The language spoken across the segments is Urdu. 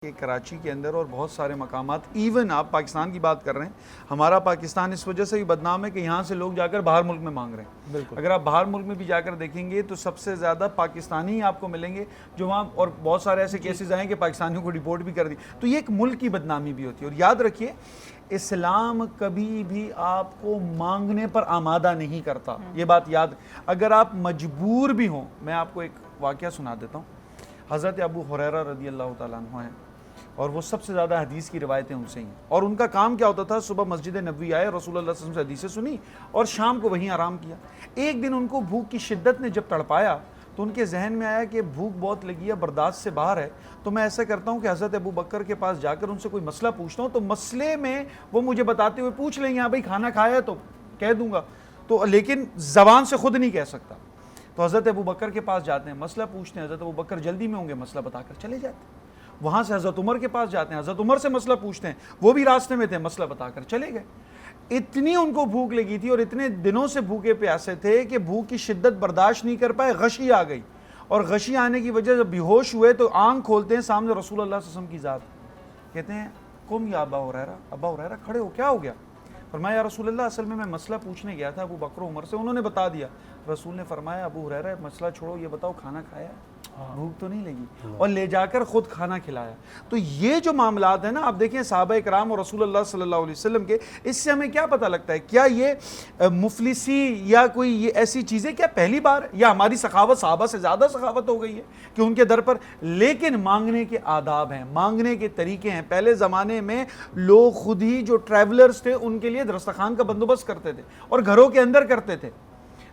کہ کراچی کے اندر اور بہت سارے مقامات، ایون آپ پاکستان کی بات کر رہے ہیں، ہمارا پاکستان اس وجہ سے بھی بدنام ہے کہ یہاں سے لوگ جا کر باہر ملک میں مانگ رہے ہیں. بالکل. اگر آپ باہر ملک میں بھی جا کر دیکھیں گے تو سب سے زیادہ پاکستانی ہی آپ کو ملیں گے جو وہاں، اور بہت سارے ایسے کیسز آئے کہ پاکستانیوں کو ڈیپورٹ بھی کر دی. تو یہ ایک ملک کی بدنامی بھی ہوتی ہے. اور یاد رکھیے اسلام کبھی بھی آپ کو مانگنے پر آمادہ نہیں کرتا. یہ بات یاد، اگر آپ مجبور بھی ہوں. میں آپ کو ایک واقعہ سنا دیتا ہوں. حضرت ابو ہریرہ رضی اللہ تعالیٰ عنہ ہیں، اور وہ سب سے زیادہ حدیث کی روایتیں ان سے ہیں. اور ان کا کام کیا ہوتا تھا؟ صبح مسجد نبوی آئے، رسول اللہ صلی اللہ علیہ وسلم سے حدیثیں سنی اور شام کو وہیں آرام کیا. ایک دن ان کو بھوک کی شدت نے جب تڑپایا تو ان کے ذہن میں آیا کہ بھوک بہت لگی ہے، برداشت سے باہر ہے، تو میں ایسا کرتا ہوں کہ حضرت ابو بکر کے پاس جا کر ان سے کوئی مسئلہ پوچھتا ہوں، تو مسئلے میں وہ مجھے بتاتے ہوئے پوچھ لیں گے، ہاں بھائی کھانا کھایا ہے تو کہہ دوں گا، تو لیکن زبان سے خود نہیں کہہ سکتا. تو حضرت ابو بکر کے پاس جاتے ہیں، مسئلہ پوچھتے ہیں. حضرت ابو بکر جلدی میں ہوں گے، مسئلہ بتا کر چلے جاتے ہیں. وہاں سے حضرت عمر کے پاس جاتے ہیں، حضرت عمر سے مسئلہ پوچھتے ہیں، وہ بھی راستے میں تھے، مسئلہ بتا کر چلے گئے. اتنی ان کو بھوک لگی تھی اور اتنے دنوں سے بھوکے پیاسے تھے کہ بھوک کی شدت برداشت نہیں کر پائے، غشی آ گئی. اور غشی آنے کی وجہ سے بے ہوش ہوئے تو آنکھ کھولتے ہیں، سامنے رسول اللہ صلی اللہ علیہ وسلم کی ذات. کہتے ہیں قم یا ابا ہریرہ، ابا ہریرہ کھڑے ہو، کیا ہو گیا؟ فرمایا یا رسول اللہ، اصل میں مسئلہ پوچھنے گیا تھا ابو بکر و عمر سے، انہوں نے بتا دیا. رسول نے فرمایا ابو ہریرہ مسئلہ چھوڑو، یہ بتاؤ کھانا کھایا ہے؟ بھوک تو نہیں لگی؟ اور لے جا کر خود کھانا کھلایا. تو یہ جو معاملات ہیں نا، آپ دیکھیں صحابہ کرام اور رسول اللہ صلی اللہ علیہ وسلم کے، اس سے ہمیں کیا پتہ لگتا ہے؟ کیا یہ مفلسی یا کوئی یہ ایسی چیزیں کیا پہلی بار، یا ہماری سخاوت صحابہ سے زیادہ سخاوت ہو گئی ہے کہ ان کے در پر؟ لیکن مانگنے کے آداب ہیں، مانگنے کے طریقے ہیں. پہلے زمانے میں لوگ خود ہی جو ٹریولرز تھے ان کے لیے دسترخوان کا بندوبست کرتے تھے اور گھروں کے اندر کرتے تھے.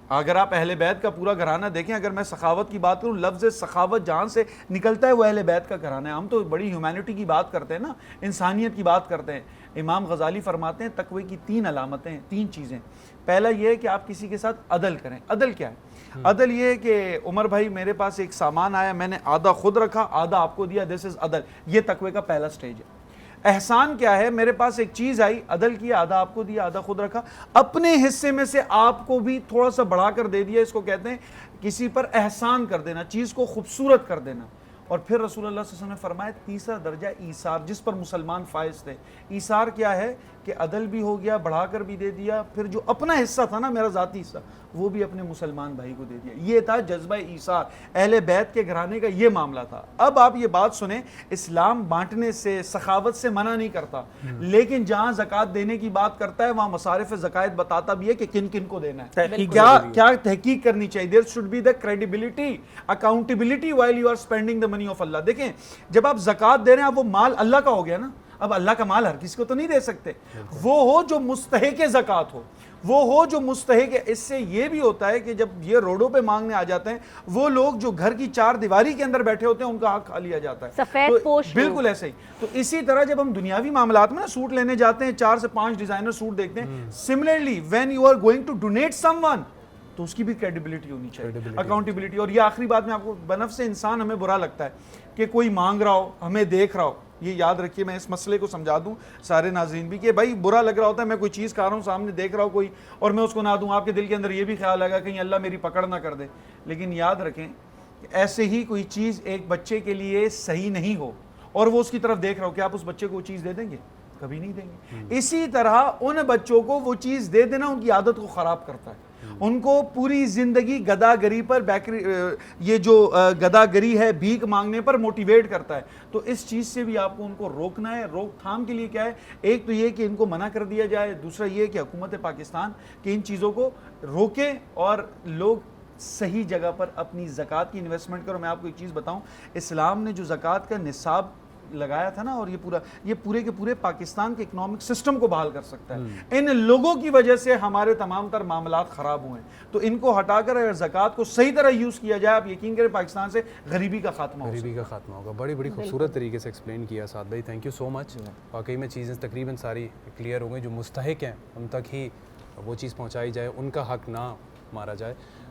اگر آپ اہل بیت کا پورا گھرانہ دیکھیں، اگر میں سخاوت کی بات کروں، لفظ سخاوت جہاں سے نکلتا ہے وہ اہل بیت کا گھرانہ ہے. ہم تو بڑی ہیومینٹی کی بات کرتے ہیں نا، انسانیت کی بات کرتے ہیں. امام غزالی فرماتے ہیں تقوی کی 3 علامتیں ہیں، 3 چیزیں. پہلا یہ ہے کہ آپ کسی کے ساتھ عدل کریں. عدل کیا ہے؟ عدل یہ ہے کہ عمر بھائی میرے پاس ایک سامان آیا، میں نے آدھا خود رکھا، آدھا آپ کو دیا، دس از عدل. یہ تقوی کا پہلا سٹیج ہے. احسان کیا ہے؟ میرے پاس ایک چیز آئی، عدل کیا، آدھا آپ کو دیا، آدھا خود رکھا، اپنے حصے میں سے آپ کو بھی تھوڑا سا بڑھا کر دے دیا. اس کو کہتے ہیں کسی پر احسان کر دینا، چیز کو خوبصورت کر دینا. اور پھر رسول اللہ صلی اللہ علیہ وسلم نے فرمایا تیسرا درجہ ایثار، جس پر مسلمان فائز تھے. ایثار کیا ہے؟ کہ عدل بھی ہو گیا، بڑھا کر بھی دے دیا، پھر جو اپنا حصہ تھا نا، میرا ذاتی حصہ، وہ بھی اپنے مسلمان بھائی کو دے دیا. یہ تھا جذبہ ایثار. اہل بیت کے گھرانے کا یہ معاملہ تھا. اب آپ یہ بات سنیں، اسلام بانٹنے سے، سخاوت سے منع نہیں کرتا، لیکن جہاں زکوٰۃ دینے کی بات کرتا ہے وہاں مصارف زکوٰۃ بتاتا بھی ہے کہ کن کن کو دینا ہے، کیا تحقیق کرنی چاہیے. There should be the credibility, accountability while you are spending the money of Allah. دیکھیں جب آپ زکوٰۃ دے رہے ہیں، اب وہ مال اللہ کا ہو گیا نا. اب اللہ کا مال ہر کسی کو تو نہیں دے سکتے. وہ ہو جو مستحق زکوٰۃ ہو، وہ ہو جو مستحق ہے. اس سے یہ بھی ہوتا ہے کہ جب یہ روڈوں پہ مانگنے آ جاتے ہیں، وہ لوگ جو گھر کی 4 دیواری کے اندر بیٹھے ہوتے ہیں ان کا حق کھا لیا جاتا ہے. سفید پوش بالکل ایسے ہی. تو اسی طرح جب ہم دنیاوی معاملات میں نا سوٹ لینے جاتے ہیں، 4 سے 5 ڈیزائنر سوٹ دیکھتے ہیں. Similarly when you are going to donate someone, تو اس کی بھی کریڈیبلٹی ہونی چاہیے، اکاؤنٹیبلٹی. اور یہ آخری بات میں آپ کو، بنفس سے انسان ہمیں برا لگتا ہے کہ کوئی مانگ رہا ہو، ہمیں دیکھ رہا ہو. یہ یاد رکھیے، میں اس مسئلے کو سمجھا دوں سارے ناظرین بھی، کہ بھائی برا لگ رہا ہوتا ہے، میں کوئی چیز کھا رہا ہوں، سامنے دیکھ رہا ہوں کوئی اور میں اس کو نہ دوں، آپ کے دل کے اندر یہ بھی خیال آئے گا کہیں اللہ میری پکڑ نہ کر دے. لیکن یاد رکھیں کہ ایسے ہی کوئی چیز ایک بچے کے لیے صحیح نہیں ہو اور وہ اس کی طرف دیکھ رہا ہو، کہ آپ اس بچے کو وہ چیز دے دیں گے؟ کبھی نہیں دیں گے. اسی طرح ان بچوں کو وہ چیز دے دینا ان کی عادت کو خراب کرتا ہے. ان کو پوری زندگی گداگری پر، یہ جو گداگری ہے، بھیک مانگنے پر موٹیویٹ کرتا ہے. تو اس چیز سے بھی آپ کو ان کو روکنا ہے. روک تھام کے لیے کیا ہے؟ ایک تو یہ کہ ان کو منع کر دیا جائے، دوسرا یہ کہ حکومت پاکستان کہ ان چیزوں کو روکے اور لوگ صحیح جگہ پر اپنی زکوٰۃ کی انویسٹمنٹ کرو. میں آپ کو ایک چیز بتاؤں، اسلام نے جو زکوٰۃ کا نصاب لگایا تھا نا، اور یہ پورے کے پورے پاکستان کے اکنامک سسٹم کو بحال کر سکتا ہے. ان لوگوں کی وجہ سے ہمارے تمام تر معاملات خراب ہوئے ہیں. تو ان کو ہٹا کر اگر زکوٰۃ کو صحیح طرح یوز کیا جائے، آپ یقین کریں پاکستان سے غریبی کا خاتمہ ہوگا. بڑی خوبصورت طریقے سے ایکسپلین کیا سعد بھائی، تھینک یو سو مچ. واقعی میں چیزیں تقریباً ساری کلیئر ہو گئی. جو مستحق ہیں ان تک ہی وہ چیز پہنچائی جائے، ان کا حق نہ مارا جائے.